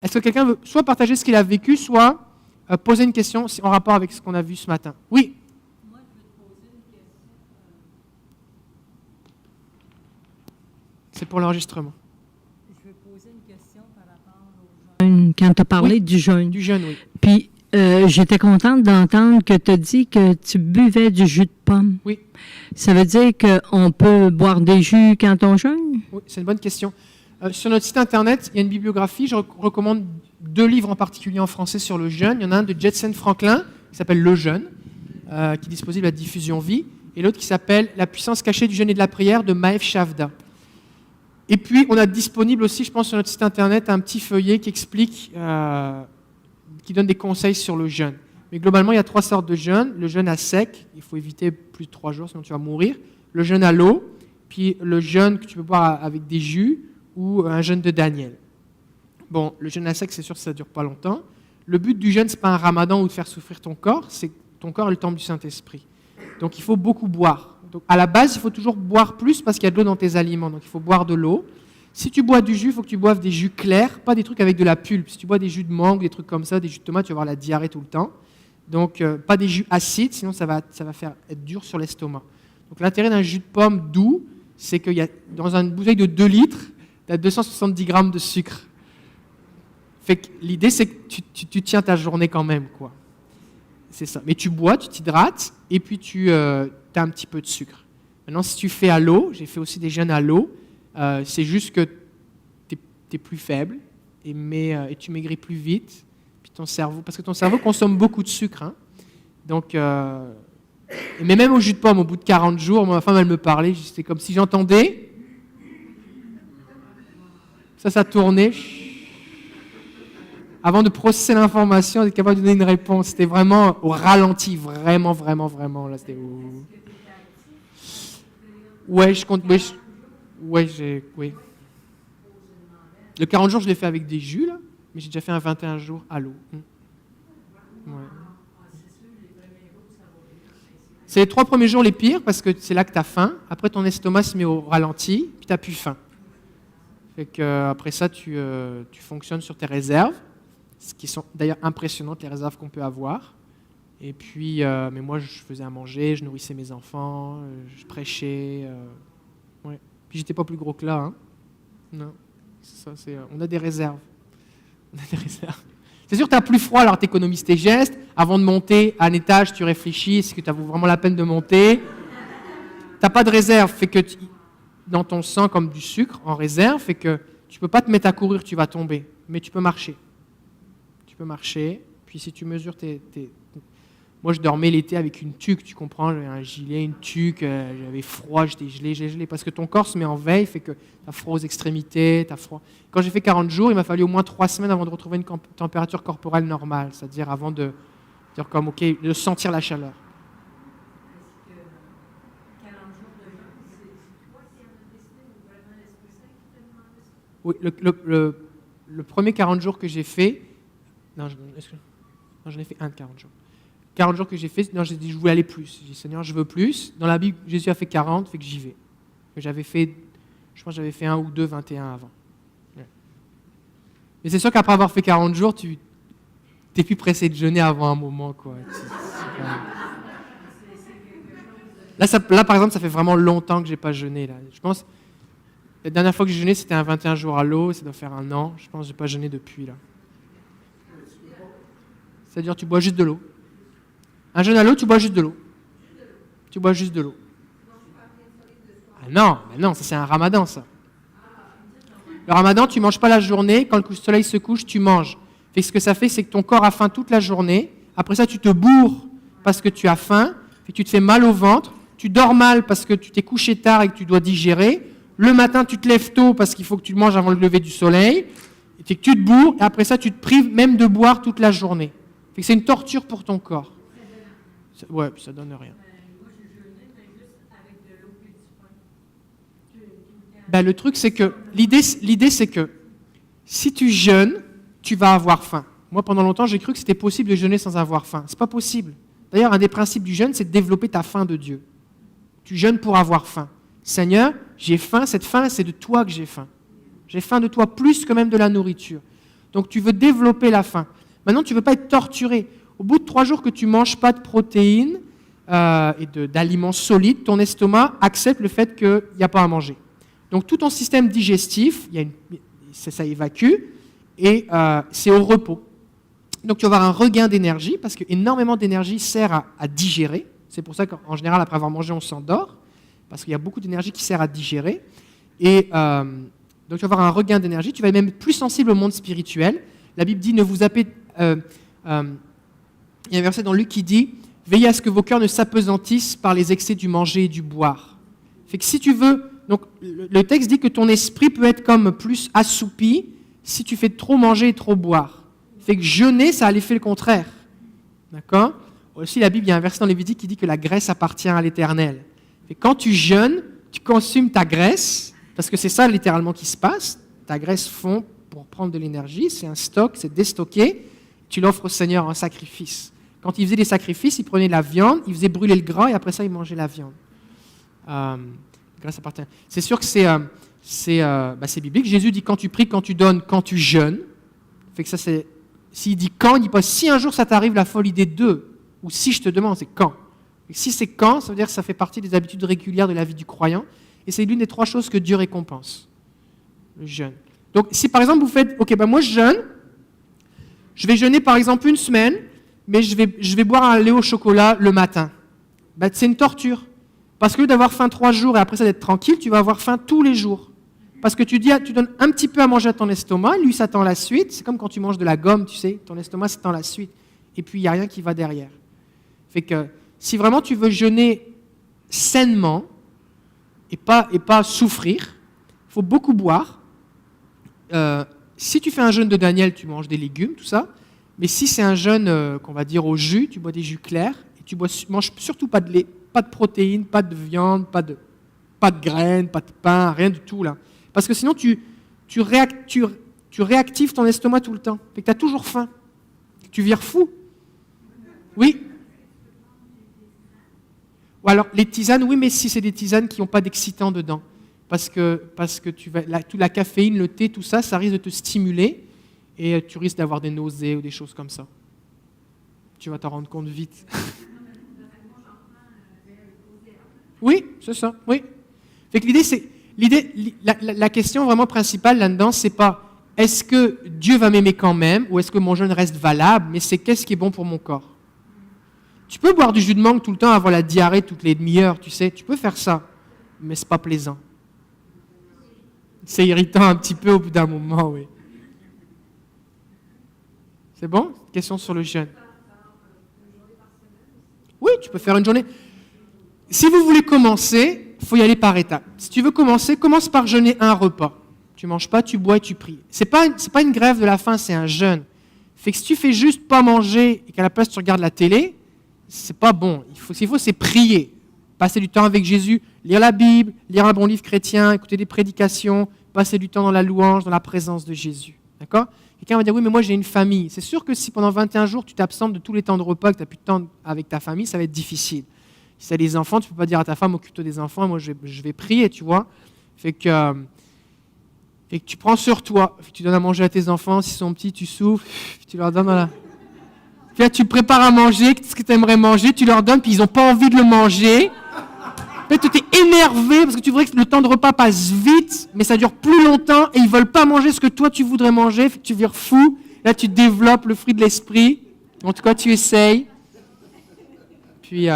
Est-ce que quelqu'un veut soit partager ce qu'il a vécu, soit poser une question en rapport avec ce qu'on a vu ce matin? Oui. Moi, je veux te poser une question. C'est pour l'enregistrement. Je veux poser une question par rapport au jeûne. Quand tu as parlé du jeûne. Du jeûne, oui. Puis, j'étais contente d'entendre que tu as dit que tu buvais du jus de pomme. Oui. Ça veut dire qu'on peut boire des jus quand on jeûne? Oui, c'est une bonne question. Sur notre site internet, il y a une bibliographie. Je recommande 2 livres en particulier en français sur le jeûne. Il y en a un de Jetson Franklin qui s'appelle Le Jeûne, qui est disponible à Diffusion Vie, et l'autre qui s'appelle La puissance cachée du jeûne et de la prière de Maëv Shavda. Et puis, on a disponible aussi, je pense, sur notre site internet, un petit feuillet qui explique, qui donne des conseils sur le jeûne. Mais globalement, il y a 3 sortes de jeûne. Le jeûne à sec, il faut éviter plus de 3 jours, sinon tu vas mourir. Le jeûne à l'eau, puis le jeûne que tu peux boire avec des jus, ou un jeûne de Daniel. Bon, le jeûne à sec, c'est sûr que ça ne dure pas longtemps. Le but du jeûne, ce n'est pas un ramadan ou de faire souffrir ton corps, c'est que ton corps est le temple du Saint-Esprit. Donc il faut beaucoup boire. Donc, à la base, il faut toujours boire plus parce qu'il y a de l'eau dans tes aliments. Donc il faut boire de l'eau. Si tu bois du jus, il faut que tu boives des jus clairs, pas des trucs avec de la pulpe. Si tu bois des jus de mangue, des trucs comme ça, des jus de tomate, tu vas avoir la diarrhée tout le temps. Donc pas des jus acides, sinon ça va être dur sur l'estomac. Donc l'intérêt d'un jus de pomme doux, c'est qu'il y a dans une bouteille de 2 litres, tu as 270 grammes de sucre. Fait que l'idée, c'est que tu tiens ta journée quand même, quoi. C'est ça. Mais tu bois, tu t'hydrates, et puis tu as un petit peu de sucre. Maintenant, si tu fais à l'eau, j'ai fait aussi des jeûnes à l'eau, c'est juste que tu es plus faible, et tu maigris plus vite, puis ton cerveau, parce que ton cerveau consomme beaucoup de sucre. Hein. Donc, mais même au jus de pomme, au bout de 40 jours, ma femme, elle me parlait, c'était comme si j'entendais... Ça tournait. Avant de processer l'information, d'être capable de donner une réponse. C'était vraiment au ralenti, vraiment. Là, c'était... Ouais, je compte... Oui. Le 40 jours, je l'ai fait avec des jus, là, mais j'ai déjà fait un 21 jours à l'eau. Ouais. C'est les 3 premiers jours les pires, parce que c'est là que tu as faim. Après, ton estomac se met au ralenti, puis tu n'as plus faim. Fait qu'après ça, tu fonctionnes sur tes réserves, ce qui sont d'ailleurs impressionnantes, les réserves qu'on peut avoir. Et puis, mais moi, je faisais à manger, je nourrissais mes enfants, je prêchais. Ouais. Puis, j'étais pas plus gros que là. Hein. Non. Ça, on a des réserves. C'est sûr que tu as plus froid, alors tu économises tes gestes. Avant de monter à un étage, tu réfléchis, est-ce que ça vaut vraiment la peine de monter? Tu n'as pas de réserve, fait que dans ton sang comme du sucre en réserve, fait que tu ne peux pas te mettre à courir, tu vas tomber, mais tu peux marcher. Puis si tu mesures Moi, je dormais l'été avec une tuque, tu comprends, j'avais un gilet, une tuque, j'avais froid, j'étais gelé, parce que ton corps se met en veille, fait que tu as froid aux extrémités, tu as froid. Quand j'ai fait 40 jours, il m'a fallu au moins 3 semaines avant de retrouver une température corporelle normale, c'est-à-dire avant de sentir la chaleur. Oui, le premier 40 jours que j'ai fait... Non, j'en ai fait un de 40 jours. 40 jours que j'ai fait, non, j'ai dit je voulais aller plus. J'ai dit Seigneur, je veux plus. Dans la Bible, Jésus a fait 40, fait que j'y vais. Je pense que j'avais fait 1 ou 2, 21 avant. Ouais. Mais c'est sûr qu'après avoir fait 40 jours, tu n'es plus pressé de jeûner avant un moment, quoi. Là, par exemple, ça fait vraiment longtemps que je n'ai pas jeûné. Là. Je pense la dernière fois que j'ai jeûné, c'était un 21 jours à l'eau, ça doit faire 1 an. Je pense que je n'ai pas jeûné depuis, là. C'est-à-dire, tu bois juste de l'eau. Un jeûne à l'eau, tu bois juste de l'eau. Tu bois juste de l'eau. Ah non, ça c'est un ramadan, ça. Le ramadan, tu ne manges pas la journée. Quand le soleil se couche, tu manges. Et ce que ça fait, c'est que ton corps a faim toute la journée. Après ça, tu te bourres parce que tu as faim. Puis tu te fais mal au ventre. Tu dors mal parce que tu t'es couché tard et que tu dois digérer. Le matin, tu te lèves tôt parce qu'il faut que tu manges avant le lever du soleil. Et que tu te bourres. Et après ça, tu te prives même de boire toute la journée. Fait que c'est une torture pour ton corps. Ouais, ça donne rien. Le truc, c'est que l'idée, c'est que si tu jeûnes, tu vas avoir faim. Moi, pendant longtemps, j'ai cru que c'était possible de jeûner sans avoir faim. C'est pas possible. D'ailleurs, un des principes du jeûne, c'est de développer ta faim de Dieu. Tu jeûnes pour avoir faim. Seigneur, j'ai faim. Cette faim, c'est de toi que j'ai faim. J'ai faim de toi plus que même de la nourriture. Donc tu veux développer la faim. Maintenant, tu ne veux pas être torturé. Au bout de 3 jours que tu ne manges pas de protéines et d'aliments solides, ton estomac accepte le fait qu'il n'y a pas à manger. Donc tout ton système digestif, ça évacue et c'est au repos. Donc tu vas avoir un regain d'énergie parce qu'énormément d'énergie sert à digérer. C'est pour ça qu'en général, après avoir mangé, on s'endort parce qu'il y a beaucoup d'énergie qui sert à digérer. Et donc tu vas avoir un regain d'énergie. Tu vas être même plus sensible au monde spirituel. La Bible dit, ne vous zappez... il y a un verset dans Luc qui dit « Veillez à ce que vos cœurs ne s'apesantissent par les excès du manger et du boire. » Fait que si tu veux... Donc, le texte dit que ton esprit peut être comme plus assoupi si tu fais trop manger et trop boire. Fait que jeûner, ça a l'effet le contraire. D'accord ? Aussi, la Bible, il y a un verset dans Lévitique qui dit que la graisse appartient à l'Éternel. Fait que quand tu jeûnes, tu consumes ta graisse, parce que c'est ça littéralement qui se passe. Ta graisse fond pour prendre de l'énergie, c'est un stock, c'est déstocké. Tu l'offres au Seigneur en sacrifice. Quand il faisait des sacrifices, il prenait de la viande, il faisait brûler le gras et après ça, il mangeait la viande. Graisse appartient. C'est sûr que c'est biblique. Jésus dit quand tu pries, quand tu donnes, quand tu jeûnes. Fait que ça, c'est, s'il dit quand, il dit pas si un jour ça t'arrive la folle idée de, ou si je te demande, c'est quand. Et si c'est quand, ça veut dire que ça fait partie des habitudes régulières de la vie du croyant. Et c'est l'une des 3 choses que Dieu récompense. Le jeûne. Donc si par exemple vous faites, ok, moi je jeûne, je vais jeûner par exemple 1 semaine, mais je vais boire un lait au chocolat le matin. C'est une torture. Parce que d'avoir faim 3 jours et après ça d'être tranquille, tu vas avoir faim tous les jours. Parce que tu donnes un petit peu à manger à ton estomac, lui s'attend la suite. C'est comme quand tu manges de la gomme, tu sais, ton estomac s'attend la suite. Et puis il n'y a rien qui va derrière. Fait que si vraiment tu veux jeûner sainement et pas souffrir, il faut beaucoup boire. Si tu fais un jeûne de Daniel, tu manges des légumes, tout ça. Mais si c'est un jeûne qu'on va dire au jus, tu bois des jus clairs et tu manges surtout pas de lait. Pas de protéines, pas de viande, pas de graines, pas de pain, rien du tout là. Parce que sinon, tu réactives ton estomac tout le temps. Fait que tu as toujours faim. Tu vires fou. Oui. Ou alors, les tisanes, oui, mais si c'est des tisanes qui n'ont pas d'excitant dedans. Parce que toute la caféine, le thé, tout ça, ça risque de te stimuler et tu risques d'avoir des nausées ou des choses comme ça. Tu vas t'en rendre compte vite. Oui, c'est ça, oui. Fait que la question vraiment principale là-dedans, c'est pas est-ce que Dieu va m'aimer quand même ou est-ce que mon jeûne reste valable, mais c'est qu'est-ce qui est bon pour mon corps. Tu peux boire du jus de mangue tout le temps, avoir la diarrhée toutes les demi-heures, tu sais, tu peux faire ça, mais c'est pas plaisant. C'est irritant un petit peu au bout d'un moment, oui. C'est bon? Question sur le jeûne. Oui, tu peux faire une journée. Si vous voulez commencer, il faut y aller par étapes. Si tu veux commencer, commence par jeûner un repas. Tu ne manges pas, tu bois et tu pries. Ce n'est pas une grève de la faim, c'est un jeûne. Fait que si tu fais juste pas manger et qu'à la place tu regardes la télé, c'est pas bon. Ce qu'il faut, c'est prier. Passer du temps avec Jésus, lire la Bible, lire un bon livre chrétien, écouter des prédications, passer du temps dans la louange, dans la présence de Jésus. D'accord ? Quelqu'un va dire, oui, mais moi j'ai une famille. C'est sûr que si pendant 21 jours tu t'absentes de tous les temps de repas, que tu n'as plus de temps avec ta famille, ça va être difficile. Si tu as des enfants, tu ne peux pas dire à ta femme, occupe-toi des enfants, moi je vais prier, tu vois. Fait que tu prends sur toi, tu donnes à manger à tes enfants, s'ils sont petits, tu souffles, tu leur donnes Puis là, tu prépares à manger, ce que tu aimerais manger, tu leur donnes, puis ils n'ont pas envie de le manger. Peut-être que tu es énervé parce que tu voudrais que le temps de repas passe vite, mais ça dure plus longtemps et ils ne veulent pas manger ce que toi tu voudrais manger, tu vires fou. Là, tu développes le fruit de l'esprit. En tout cas, tu essayes. Puis,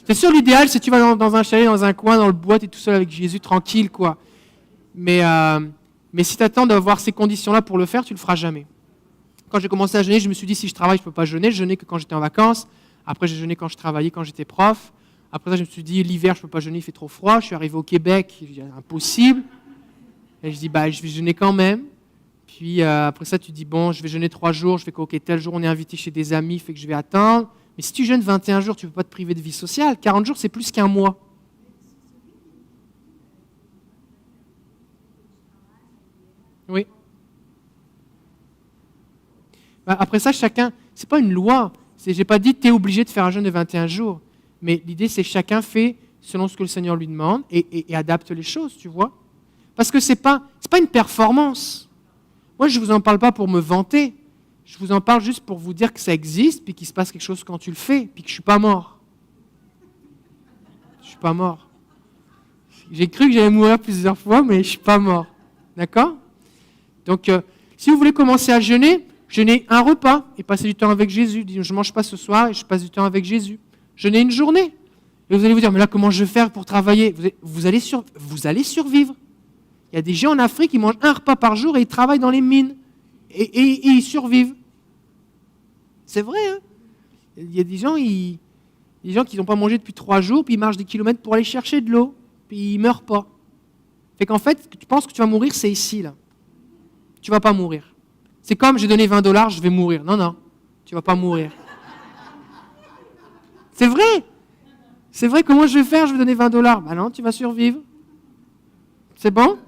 c'est sûr, l'idéal, c'est que tu vas dans un chalet, dans un coin, dans le bois, tu es tout seul avec Jésus, tranquille, quoi. Mais si tu attends d'avoir ces conditions-là pour le faire, tu ne le feras jamais. Quand j'ai commencé à jeûner, je me suis dit, si je travaille, je ne peux pas jeûner. Je jeûnais que quand j'étais en vacances. Après, j'ai jeûné quand je travaillais, quand j'étais prof. Après ça, je me suis dit, l'hiver, je ne peux pas jeûner, il fait trop froid. Je suis arrivé au Québec, j'ai dit, impossible. Et je dis, je vais jeûner quand même. Puis après ça, tu dis, bon, je vais jeûner 3 jours. Je fais OK, tel jour, on est invité chez des amis, fait que je vais attendre. Mais si tu jeûnes 21 jours, tu ne peux pas te priver de vie sociale. 40 jours, c'est plus qu'un mois. Oui. Après ça, chacun, ce n'est pas une loi. Je n'ai pas dit que tu es obligé de faire un jeûne de 21 jours. Mais l'idée, c'est que chacun fait selon ce que le Seigneur lui demande et adapte les choses, tu vois. Parce que ce n'est pas une performance. Moi, je ne vous en parle pas pour me vanter. Je vous en parle juste pour vous dire que ça existe, puis qu'il se passe quelque chose quand tu le fais, puis que je ne suis pas mort. Je ne suis pas mort. J'ai cru que j'allais mourir plusieurs fois, mais je ne suis pas mort. D'accord? Donc, si vous voulez commencer à jeûner, jeûnez un repas et passez du temps avec Jésus. Dites, je ne mange pas ce soir et je passe du temps avec Jésus. Jeûnez une journée. Et vous allez vous dire, mais là, comment je vais faire pour travailler? Vous allez survivre. Il y a des gens en Afrique qui mangent un repas par jour et ils travaillent dans les mines. Et ils survivent. C'est vrai, hein? Il y a des gens qui n'ont pas mangé depuis 3 jours, puis ils marchent des kilomètres pour aller chercher de l'eau, puis ils ne meurent pas. Fait qu'en fait, tu penses que tu vas mourir, c'est ici, là. Tu ne vas pas mourir. C'est comme, j'ai donné $20, je vais mourir. Non, non, tu ne vas pas mourir. C'est vrai. C'est vrai, comment je vais faire? Je vais donner $20. Ben non, tu vas survivre. C'est bon?